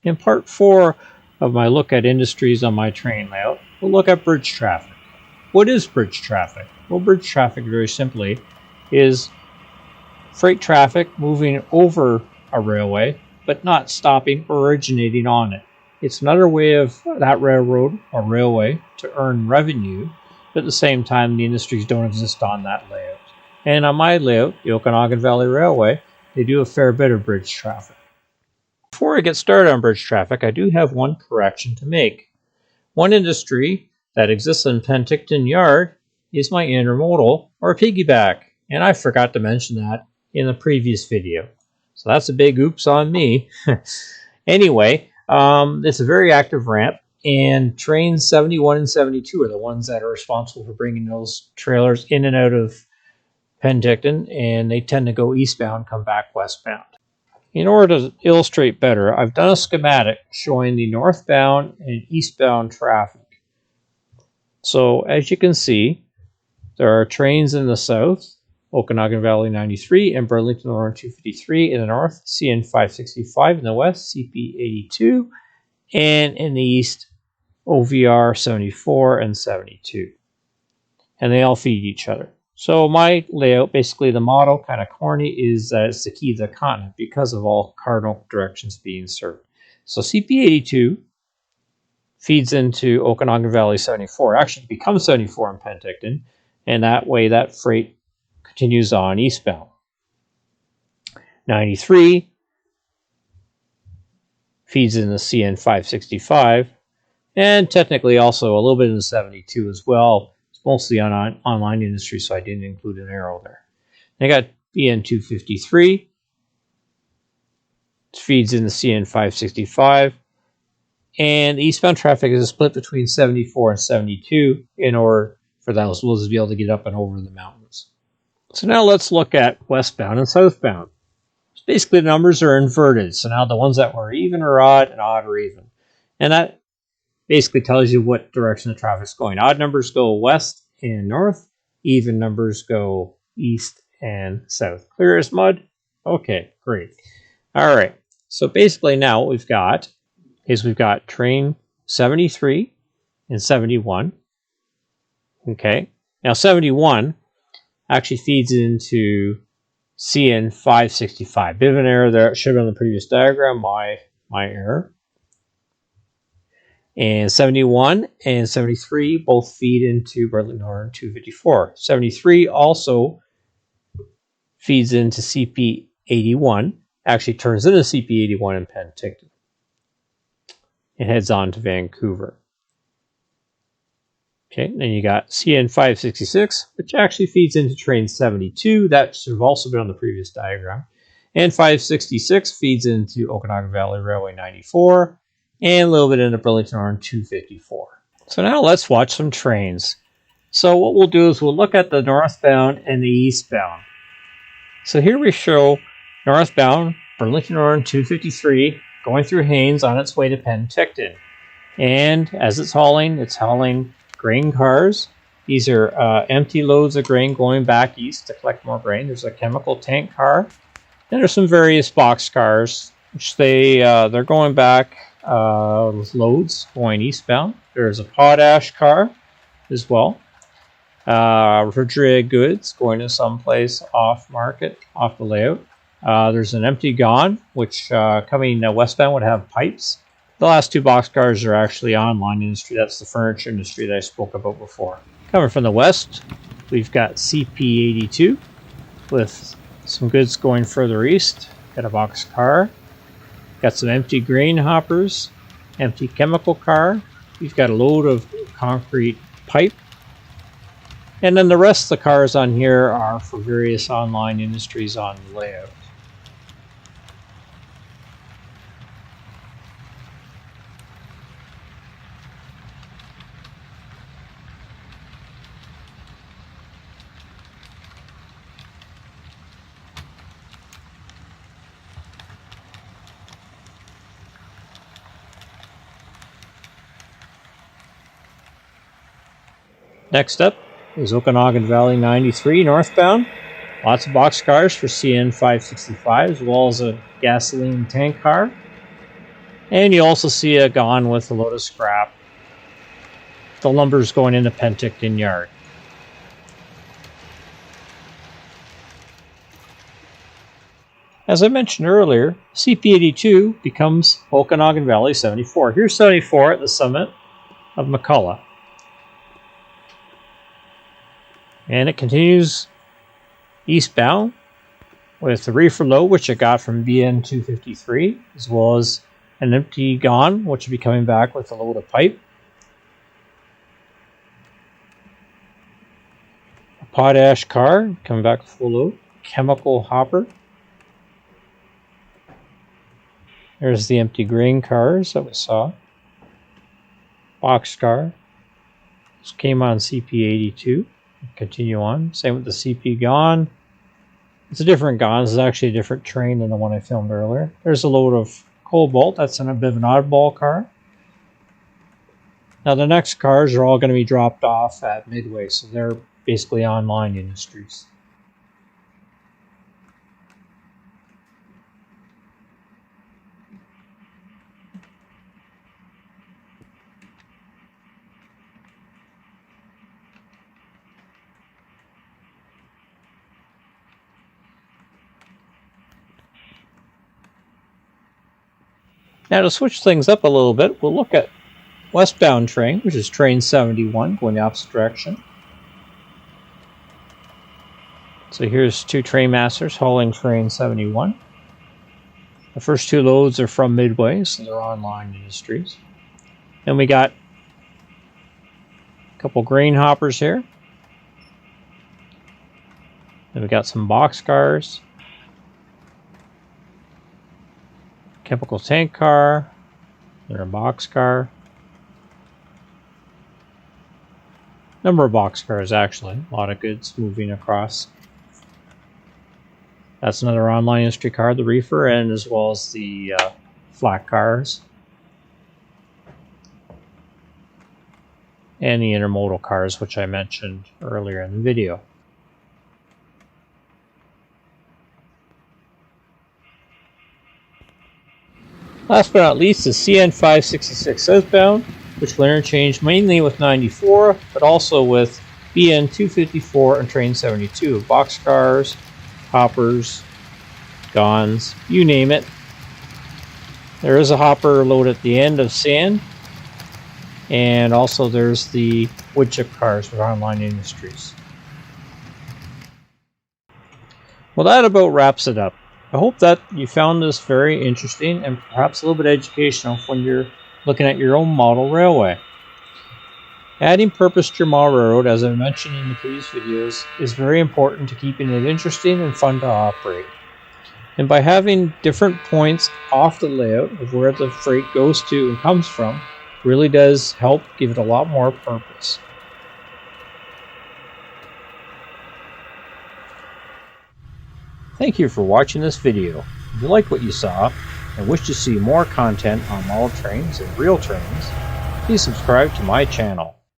In part 4 of my look at industries on my train layout, we'll look at bridge traffic. What is bridge traffic? Well, bridge traffic, very simply, is freight traffic moving over a railway, but not stopping or originating on it. It's another way of that railroad or railway to earn revenue, but at the same time, the industries don't exist on that layout. And on my layout, the Okanagan Valley Railway, they do a fair bit of bridge traffic. Before I get started on bridge traffic, I do have one correction to make. One industry that exists in Penticton Yard is my intermodal or piggyback, and I forgot to mention that in the previous video. So that's a big oops on me. Anyway, it's a very active ramp, and trains 71 and 72 are the ones that are responsible for bringing those trailers in and out of Penticton, and they tend to go eastbound, come back westbound. In order to illustrate better, I've done a schematic showing the northbound and eastbound traffic. So as you can see, there are trains in the south, Okanagan Valley 93 and Burlington Northern 253 in the north, CN 565 in the west, CP 82, and in the east, OVR 74 and 72. And they all feed each other. So my layout, basically the model, kind of corny, is that it's the key to the continent because of all cardinal directions being served. So CP82 feeds into Okanagan Valley 74, actually becomes 74 in Penticton, and that way that freight continues on eastbound. 93 feeds in the CN 565, and technically also a little bit in the 72 as well. Mostly on online industry, so I didn't include an arrow there. I got BN 253, feeds in the CN 565, and eastbound traffic is split between 74 and 72 in order for those wheels to be able to get up and over the mountains. So now let's look at westbound and southbound. So basically, the numbers are inverted. So now the ones that were even are odd, and odd are even, and that basically tells you what direction the traffic's going. Odd numbers go west and north. Even numbers go east and south. Clear as mud? Okay, great. All right. So basically now what we've got is we've got train 73 and 71. Okay. Now 71 actually feeds into CN 565. Bit of an error there. It should have been on the previous diagram. My error. And 71 and 73 both feed into Burlington Northern 254. 73 also feeds into CP81, actually turns into CP81 in Penticton. It heads on to Vancouver. Okay, then you got CN 566, which actually feeds into train 72. That should have also been on the previous diagram. And 566 feeds into Okanagan Valley Railway 94. And a little bit into Burlington Northern 254. So now let's watch some trains. So what we'll do is we'll look at the northbound and the eastbound. So here we show northbound Burlington Northern 253 going through Haines on its way to Penticton. And as it's hauling grain cars. These are empty loads of grain going back east to collect more grain. There's a chemical tank car. And there's some various box cars, which they're going back with loads going eastbound. There's a potash car as well. Refrigerated goods going to someplace off market, off the layout. There's an empty gone, which coming westbound would have pipes. The last two box cars are actually online industry. That's the furniture industry that I spoke about before. Coming from the west, we've got CP82 with some goods going further east. Got a box car. Got some empty grain hoppers, empty chemical car. We've got a load of concrete pipe. And then the rest of the cars on here are for various online industries on the layout. Next up is Okanagan Valley 93 northbound. Lots of box cars for CN 565 as well as a gasoline tank car. And you also see a gon with a load of scrap. The lumber's going into Penticton Yard. As I mentioned earlier, CP82 becomes Okanagan Valley 74. Here's 74 at the summit of McCullough. And it continues eastbound with the reefer load, which it got from BN 253, as well as an empty gon, which will be coming back with a load of pipe. A potash car coming back with full load. Chemical hopper. There's the empty grain cars that we saw. Boxcar. This came on CP82. Continue on. Same with the CP gon. It's a different gon. This is actually a different train than the one I filmed earlier. There's a load of cobalt. That's in a bit of an oddball car. Now the next cars are all going to be dropped off at Midway, so they're basically online industries. Now to switch things up a little bit, we'll look at westbound train, which is train 71, going the opposite direction. So here's two train masters hauling train 71. The first two loads are from Midway, so they're online industries. Then we got a couple grain hoppers here. Then we got some boxcars. Chemical tank car, then a boxcar. Number of boxcars actually, a lot of goods moving across. That's another online industry car, the reefer, and as well as the flat cars. And the intermodal cars, which I mentioned earlier in the video. Last but not least is CN 566 southbound, which will interchange mainly with 94, but also with BN 254 and train 72. Boxcars, hoppers, gons, you name it. There is a hopper load at the end of sand, and also there's the wood chip cars for online industries. Well, that about wraps it up. I hope that you found this very interesting and perhaps a little bit educational when you're looking at your own model railway. Adding purpose to your model railroad, as I mentioned in the previous videos, is very important to keeping it interesting and fun to operate. And by having different points off the layout of where the freight goes to and comes from, really does help give it a lot more purpose. Thank you for watching this video. If you liked what you saw and wish to see more content on model trains and real trains, please subscribe to my channel.